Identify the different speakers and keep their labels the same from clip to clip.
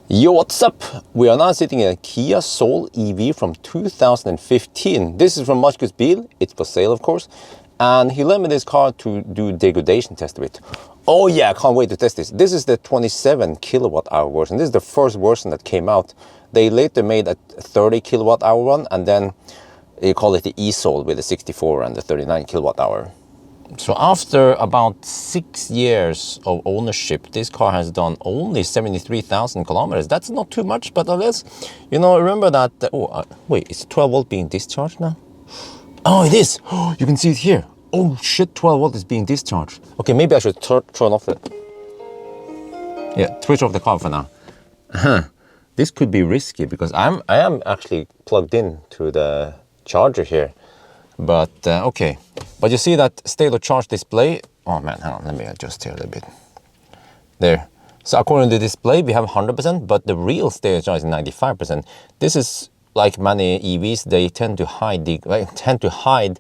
Speaker 1: Yo, what's up? We are now sitting in a Kia Soul EV from 2015. This is from Marcusbil. It's for sale, of course. And he lent me this car to do degradation test with. Oh yeah, I can't wait to test this. This is the 27 kilowatt hour version. This is the first version that came out. They later made a 30 kilowatt hour one, and then you call it the e-Soul with the 64 and the 39 kilowatt hour. So after about 6 years of ownership, this car has done only 73,000 kilometers. That's not too much, but let's, remember that, wait, is 12 volt being discharged now? Oh, it is. You can see it here. Oh shit, 12 volt is being discharged. Okay, maybe I should turn off it. Yeah, switch off the car for now. This could be risky because I am actually plugged in to the charger here. But okay, but you see that state of charge display. Oh man, hang on, let me adjust here a little bit. There. So according to the display, we have 100%, but the real state of charge is 95%. This is like many EVs; they tend to hide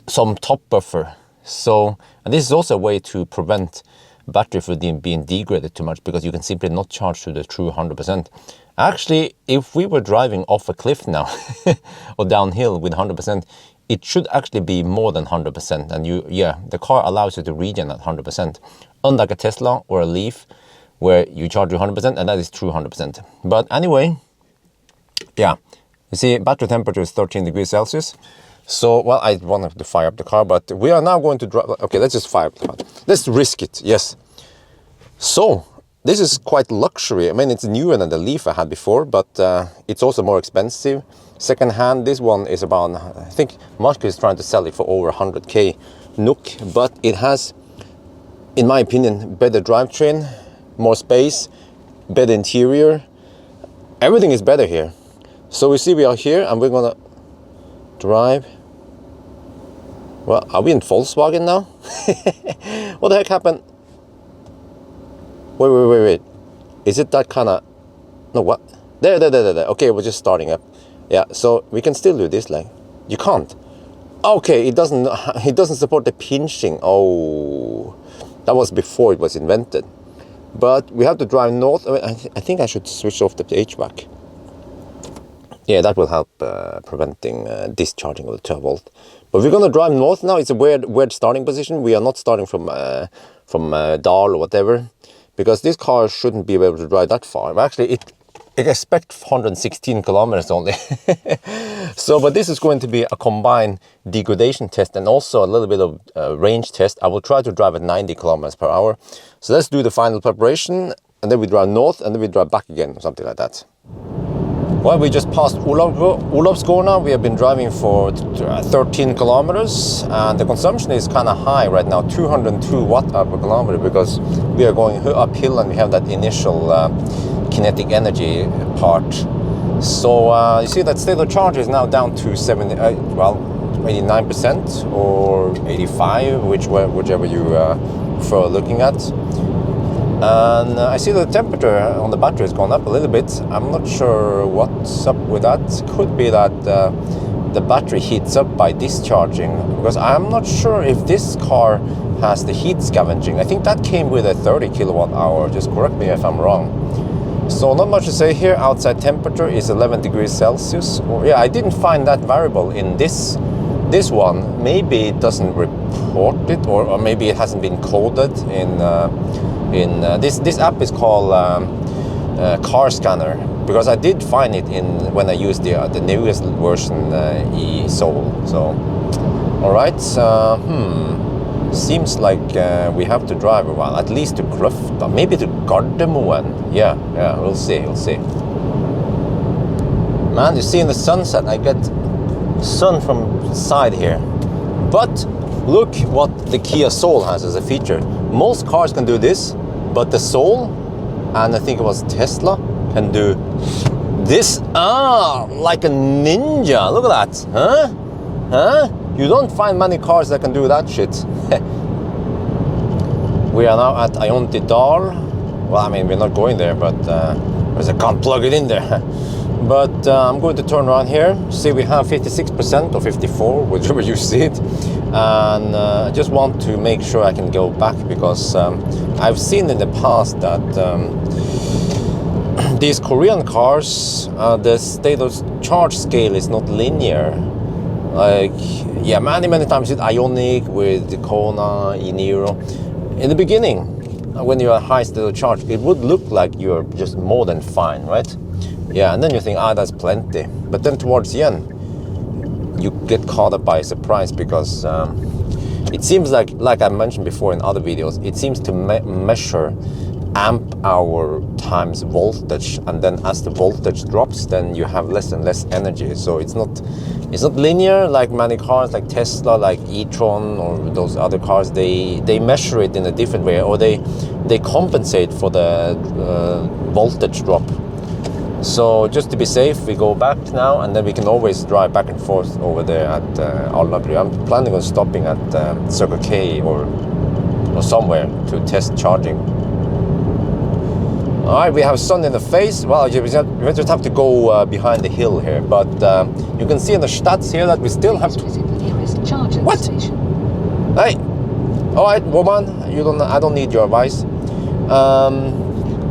Speaker 1: some top buffer. So, and this is also a way to prevent battery from being degraded too much, because you can simply not charge to the true 100%. Actually, if we were driving off a cliff now or downhill with 100%, it should actually be more than 100%. And the car allows you to regen at 100%, unlike a Tesla or a Leaf, where you charge 100% and that is true 100%. But anyway, yeah, you see, battery temperature is 13 degrees Celsius. So, well, I wanted to fire up the car, but we are now going to drive. Okay, let's just fire up the car. Let's risk it, yes. So, this is quite luxury. I mean, it's newer than the Leaf I had before, but it's also more expensive. Second hand, this one is about, I think Marcus is trying to sell it for over 100k NOK, but it has, in my opinion, better drivetrain, more space, better interior. Everything is better here. So we see we are here and we're gonna drive. Well, are we in Volkswagen now? What the heck happened? Wait. Is it that kind of... No, what? There. Okay, we're just starting up. Yeah, so we can still do this, like... You can't. Okay, it doesn't support the pinching. Oh, that was before it was invented. But we have to drive north. I think I should switch off the HVAC. Yeah, that will help preventing discharging of the 12 volt. But we're gonna drive north now. It's a weird starting position. We are not starting from Dal or whatever, because this car shouldn't be able to drive that far. Actually, it expects 116 kilometers only. So, but this is going to be a combined degradation test and also a little bit of range test. I will try to drive at 90 kilometers per hour. So let's do the final preparation, and then we drive north, and then we drive back again, or something like that. Well, we just passed Olavsgård now. We have been driving for 13 kilometers, and the consumption is kind of high right now, 202 watt-hour per kilometer, because we are going uphill and we have that initial kinetic energy part. So you see that state of charge is now down to 89% or 85, whichever you prefer looking at. And I see the temperature on the battery has gone up a little bit. I'm not sure what's up with that. Could be that the battery heats up by discharging, because I'm not sure if this car has the heat scavenging. I think that came with a 30 kilowatt hour. Just correct me if I'm wrong. So not much to say here. Outside temperature is 11 degrees Celsius. Yeah, I didn't find that variable in this one. Maybe it doesn't report it, or maybe it hasn't been coded in this app is called Car Scanner, because I did find it when I used the newest version e-Soul. So, all right. Seems like we have to drive a while, at least to Kløfta, maybe to Gardermoen. Yeah, we'll see. Man, you see in the sunset, I get sun from the side here. But look what the Kia Soul has as a feature. Most cars can do this, but the Soul, and I think it was Tesla, can do this. Like a ninja. Look at that. Huh? You don't find many cars that can do that shit. We are now at Dal. Well, I mean, we're not going there, but because I can't plug it in there. But I'm going to turn around here. See, we have 56% or 54, whichever you see it. And I just want to make sure I can go back, because I've seen in the past that these Korean cars, the state of charge scale is not linear. Like, yeah, many times with Ioniq, with the Kona, e-Niro. In the beginning, when you're at high state of charge, it would look like you're just more than fine, right? Yeah, and then you think, that's plenty. But then towards the end, you get caught up by surprise because it seems like I mentioned before in other videos, it seems to measure amp hour times voltage, and then as the voltage drops, then you have less and less energy. So it's not linear like many cars, like Tesla, like e-tron, or those other cars. They measure it in a different way, or they compensate for the voltage drop. So just to be safe, we go back now, and then we can always drive back and forth over there at Alnabru. I'm planning on stopping at Circle K or somewhere to test charging. All right, we have sun in the face. Well, we just have to go behind the hill here, but you can see in the stats here that we still have to... What? Hey, all right, woman, I don't need your advice.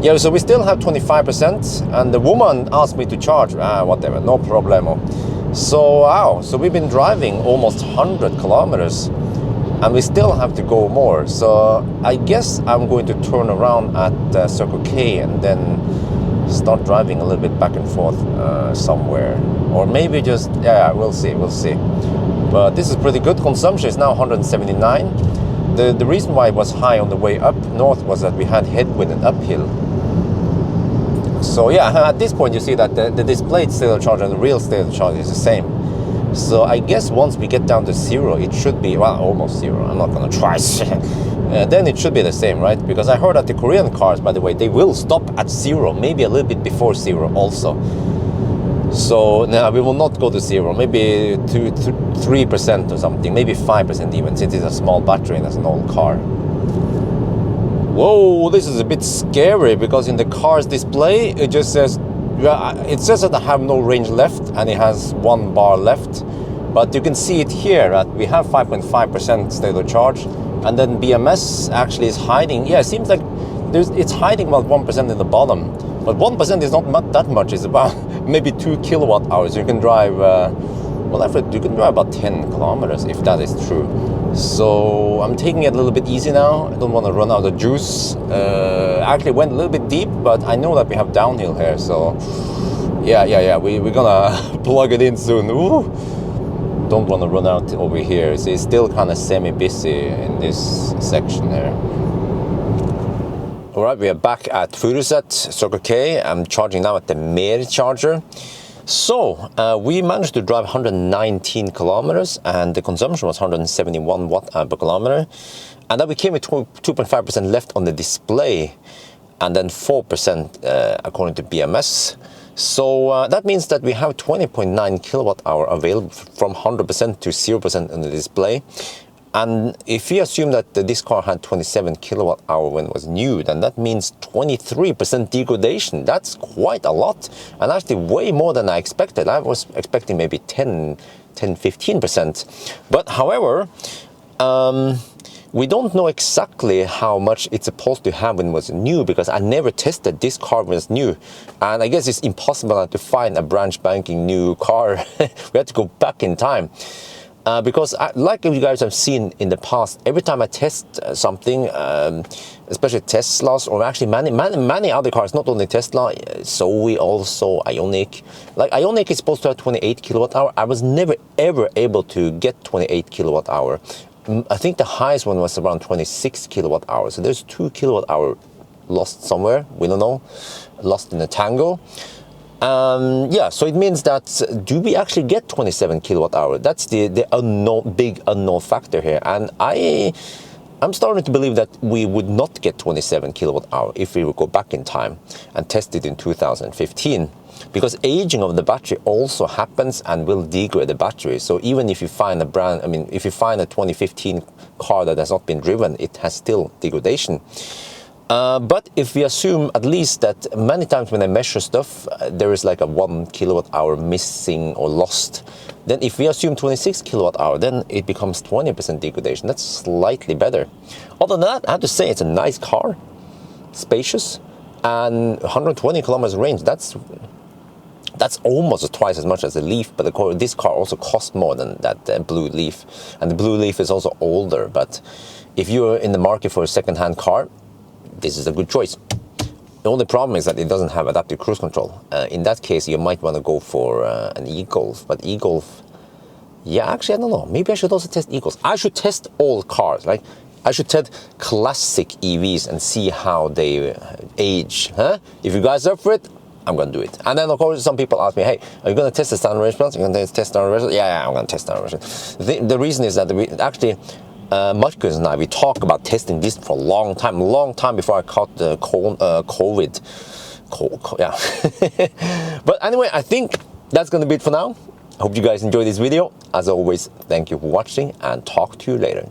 Speaker 1: Yeah, so we still have 25%, and the woman asked me to charge. Whatever, no problemo. So we've been driving almost 100 kilometers. And we still have to go more. So I guess I'm going to turn around at Circle K and then start driving a little bit back and forth somewhere. Or maybe just, we'll see. But this is pretty good. Consumption is now 179. The reason why it was high on the way up north was that we had headwind and uphill. So yeah, at this point you see that the displayed state of charge and the real state of charge is the same. So I guess once we get down to zero, it should be, well, almost zero. I'm not going to try. Then it should be the same, right? Because I heard that the Korean cars, by the way, they will stop at zero, maybe a little bit before zero also. So now we will not go to zero, maybe 3% or something, maybe 5% even, since it's a small battery and it's an old car. Whoa, this is a bit scary because in the car's display, it just says, that I have no range left and it has 1 bar left, but you can see it here that we have 5.5% state of charge, and then BMS actually is hiding. Yeah, it seems like it's hiding about 1% in the bottom, but 1% is not that much. It's about maybe 2 kilowatt hours. You can drive, you can drive about 10 kilometers if that is true. So I'm taking it a little bit easy now. I don't want to run out of juice. Actually went a little bit deep, but I know that we have downhill here. So yeah, we're gonna plug it in soon. Ooh. Don't want to run out over here. So it's still kind of semi-busy in this section here. All right, we are back at Furuset, Circle K. I'm charging now at the Mer charger. So we managed to drive 119 kilometers, and the consumption was 171 watt per kilometer. And then we came with 2.5% left on the display, and then 4% according to BMS. So that means that we have 20.9 kilowatt hour available from 100% to 0% on the display. And if we assume that this car had 27 kilowatt hour when it was new, then that means 23% degradation. That's quite a lot, and actually way more than I expected. I was expecting maybe 10-15%. But however, we don't know exactly how much it's supposed to have when it was new, because I never tested this car when it's new. And I guess it's impossible to find a brand spanking new car. We had to go back in time. Because like you guys have seen in the past, every time I test something, especially Teslas, or actually many other cars, not only Tesla, Zoe also, Ioniq. Like Ioniq is supposed to have 28 kilowatt hour. I was never ever able to get 28 kilowatt hour. I think the highest one was around 26 kilowatt hour. So there's 2 kilowatt hour lost somewhere. We don't know, lost in the tango. Yeah, so it means that do we actually get 27 kilowatt hour? That's the big unknown factor here. And I'm starting to believe that we would not get 27 kilowatt hour if we would go back in time and test it in 2015. Because aging of the battery also happens and will degrade the battery. So even if you find if you find a 2015 car that has not been driven, it has still degradation. But if we assume at least that many times when I measure stuff, there is like a 1 kilowatt hour missing or lost, then if we assume 26 kilowatt hour, then it becomes 20% degradation. That's slightly better. Other than that, I have to say it's a nice car, spacious, and 120 kilometers range. That's almost twice as much as the Leaf, but this car also costs more than that blue Leaf, and the blue Leaf is also older. But if you're in the market for a second-hand car, this is a good choice. The only problem is that it doesn't have adaptive cruise control. In that case, you might want to go for an e-Golf, but e-Golf, yeah, actually, I don't know. Maybe I should also test e-Golf. I should test all cars, like I should test classic EVs and see how they age. Huh? If you guys are up for it, I'm going to do it. And then, of course, some people ask me, hey, are you going to test the standard range plus? Are you going to test standard range? Yeah, I'm going to test standard range. The reason is that actually, Marcus and I, we talk about testing this for a long time before I caught the COVID. Yeah. But anyway, I think that's going to be it for now. I hope you guys enjoyed this video. As always, thank you for watching and talk to you later.